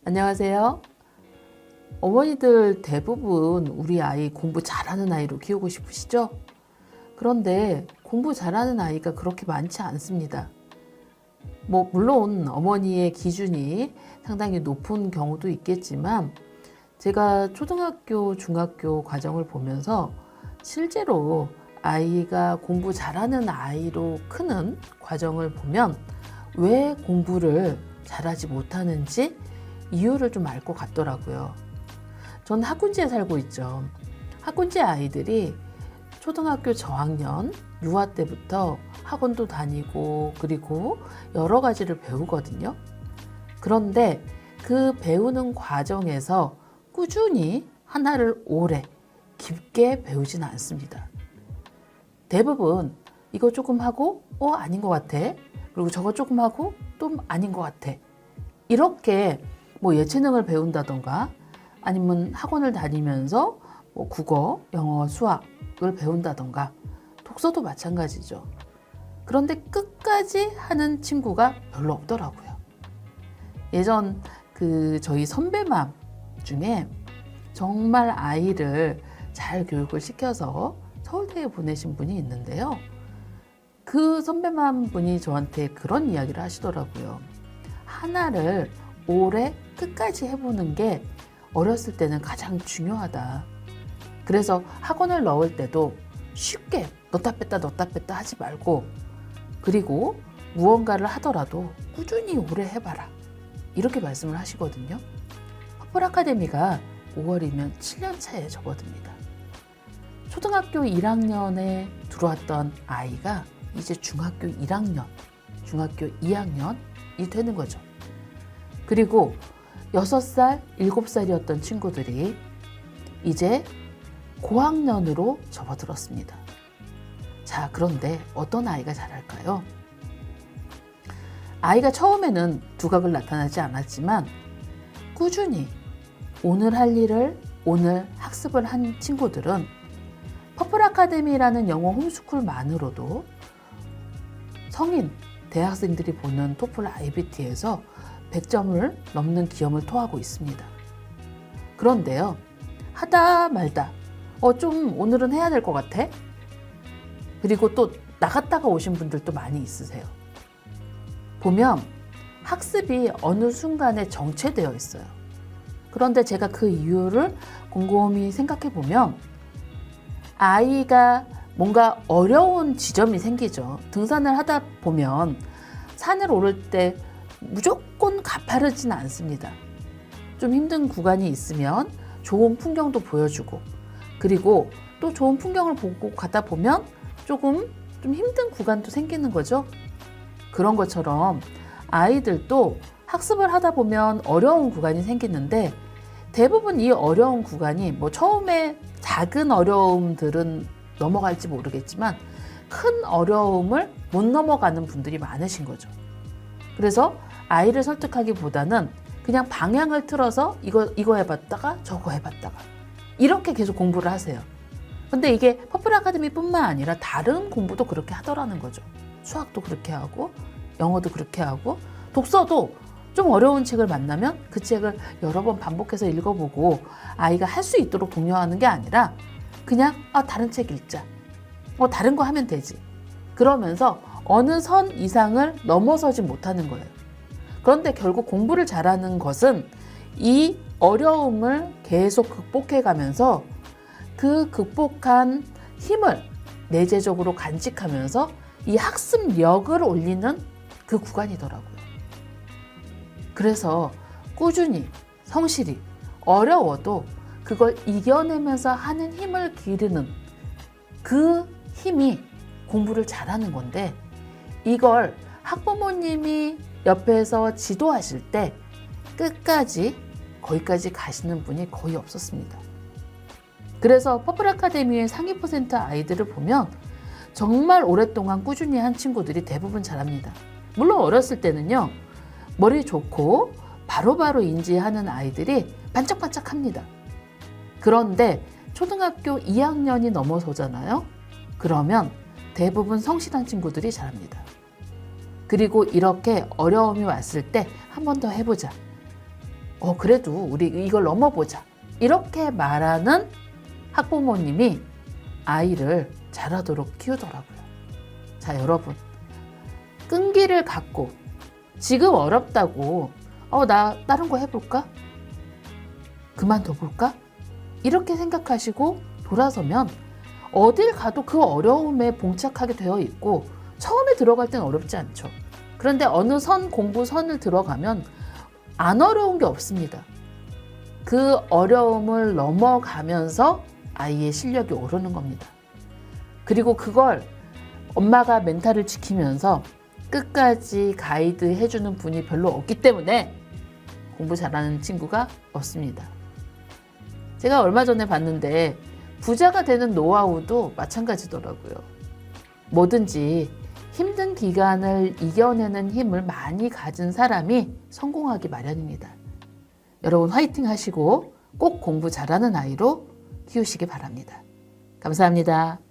안녕하세요. 어머니들 대부분 우리 아이 공부 잘하는 아이로 키우고 싶으시죠? 그런데 공부 잘하는 아이가 그렇게 많지 않습니다. 물론 어머니의 기준이 상당히 높은 경우도 있겠지만 제가 초등학교, 중학교 과정을 보면서 실제로 아이가 공부 잘하는 아이로 크는 과정을 보면 왜 공부를 잘하지 못하는지 이유를 좀 알 것 같더라고요. 전 학군지에 살고 있죠. 학군지 아이들이 초등학교 저학년, 유아 때부터 학원도 다니고 그리고 여러 가지를 배우거든요. 그런데 그 배우는 과정에서 꾸준히 하나를 오래 깊게 배우지는 않습니다. 대부분 이거 조금 하고 아닌 것 같아. 그리고 저거 조금 하고 또 아닌 것 같아. 이렇게 예체능을 배운다던가 아니면 학원을 다니면서 국어, 영어, 수학을 배운다던가 독서도 마찬가지죠. 그런데 끝까지 하는 친구가 별로 없더라고요. 예전 저희 선배맘 중에 정말 아이를 잘 교육을 시켜서 서울대에 보내신 분이 있는데요. 그 선배맘 분이 저한테 그런 이야기를 하시더라고요. 하나를 오래 끝까지 해보는 게 어렸을 때는 가장 중요하다. 그래서 학원을 넣을 때도 쉽게 넣다 뺐다 하지 말고, 그리고 무언가를 하더라도 꾸준히 오래 해봐라. 이렇게 말씀을 하시거든요. 퍼플 아카데미가 5월이면 7년 차에 접어듭니다. 초등학교 1학년에 들어왔던 아이가 이제 중학교 1학년, 중학교 2학년이 되는 거죠. 그리고 6살, 7살이었던 친구들이 이제 고학년으로 접어들었습니다. 자, 그런데 어떤 아이가 잘할까요? 아이가 처음에는 두각을 나타나지 않았지만 꾸준히 오늘 할 일을 오늘 학습을 한 친구들은 퍼플 아카데미라는 영어 홈스쿨만으로도 성인 대학생들이 보는 토플 IBT에서 100점을 넘는 기염을 토하고 있습니다. 그런데요, 하다 말다 좀 오늘은 해야 될 것 같아? 그리고 또 나갔다가 오신 분들도 많이 있으세요. 보면 학습이 어느 순간에 정체되어 있어요. 그런데 제가 그 이유를 곰곰이 생각해 보면 아이가 뭔가 어려운 지점이 생기죠. 등산을 하다 보면 산을 오를 때 무조건 가파르지는 않습니다. 좀 힘든 구간이 있으면 좋은 풍경도 보여주고, 그리고 또 좋은 풍경을 보고 가다 보면 조금 좀 힘든 구간도 생기는 거죠. 그런 것처럼 아이들도 학습을 하다 보면 어려운 구간이 생기는데 대부분 이 어려운 구간이 처음에 작은 어려움들은 넘어갈지 모르겠지만 큰 어려움을 못 넘어가는 분들이 많으신 거죠. 그래서 아이를 설득하기보다는 그냥 방향을 틀어서 이거 해봤다가 저거 해봤다가 이렇게 계속 공부를 하세요. 근데 이게 퍼플 아카데미 뿐만 아니라 다른 공부도 그렇게 하더라는 거죠. 수학도 그렇게 하고 영어도 그렇게 하고 독서도 좀 어려운 책을 만나면 그 책을 여러 번 반복해서 읽어보고 아이가 할 수 있도록 독려하는 게 아니라 그냥 다른 책 읽자. 다른 거 하면 되지. 그러면서 어느 선 이상을 넘어서지 못하는 거예요. 그런데 결국 공부를 잘하는 것은 이 어려움을 계속 극복해 가면서 그 극복한 힘을 내재적으로 간직하면서 이 학습력을 올리는 그 구간이더라고요. 그래서 꾸준히, 성실히, 어려워도 그걸 이겨내면서 하는 힘을 기르는 그 힘이 공부를 잘하는 건데, 이걸 학부모님이 옆에서 지도하실 때 끝까지 거기까지 가시는 분이 거의 없었습니다. 그래서 퍼플 아카데미의 상위 퍼센트 아이들을 보면 정말 오랫동안 꾸준히 한 친구들이 대부분 잘합니다. 물론 어렸을 때는요, 머리 좋고 바로바로 인지하는 아이들이 반짝반짝합니다. 그런데 초등학교 2학년이 넘어서잖아요. 그러면 대부분 성실한 친구들이 잘합니다. 그리고 이렇게 어려움이 왔을 때 한 번 더 해보자. 그래도 우리 이걸 넘어보자. 이렇게 말하는 학부모님이 아이를 잘하도록 키우더라고요. 자, 여러분. 끈기를 갖고 지금 어렵다고 나 다른 거 해볼까? 그만둬볼까? 이렇게 생각하시고 돌아서면 어딜 가도 그 어려움에 봉착하게 되어 있고 처음에 들어갈 땐 어렵지 않죠. 그런데 어느 공부 선을 들어가면 안 어려운 게 없습니다. 그 어려움을 넘어가면서 아이의 실력이 오르는 겁니다. 그리고 그걸 엄마가 멘탈을 지키면서 끝까지 가이드 해주는 분이 별로 없기 때문에 공부 잘하는 친구가 없습니다. 제가 얼마 전에 봤는데 부자가 되는 노하우도 마찬가지더라고요. 뭐든지 힘든 기간을 이겨내는 힘을 많이 가진 사람이 성공하기 마련입니다. 여러분 화이팅 하시고 꼭 공부 잘하는 아이로 키우시기 바랍니다. 감사합니다.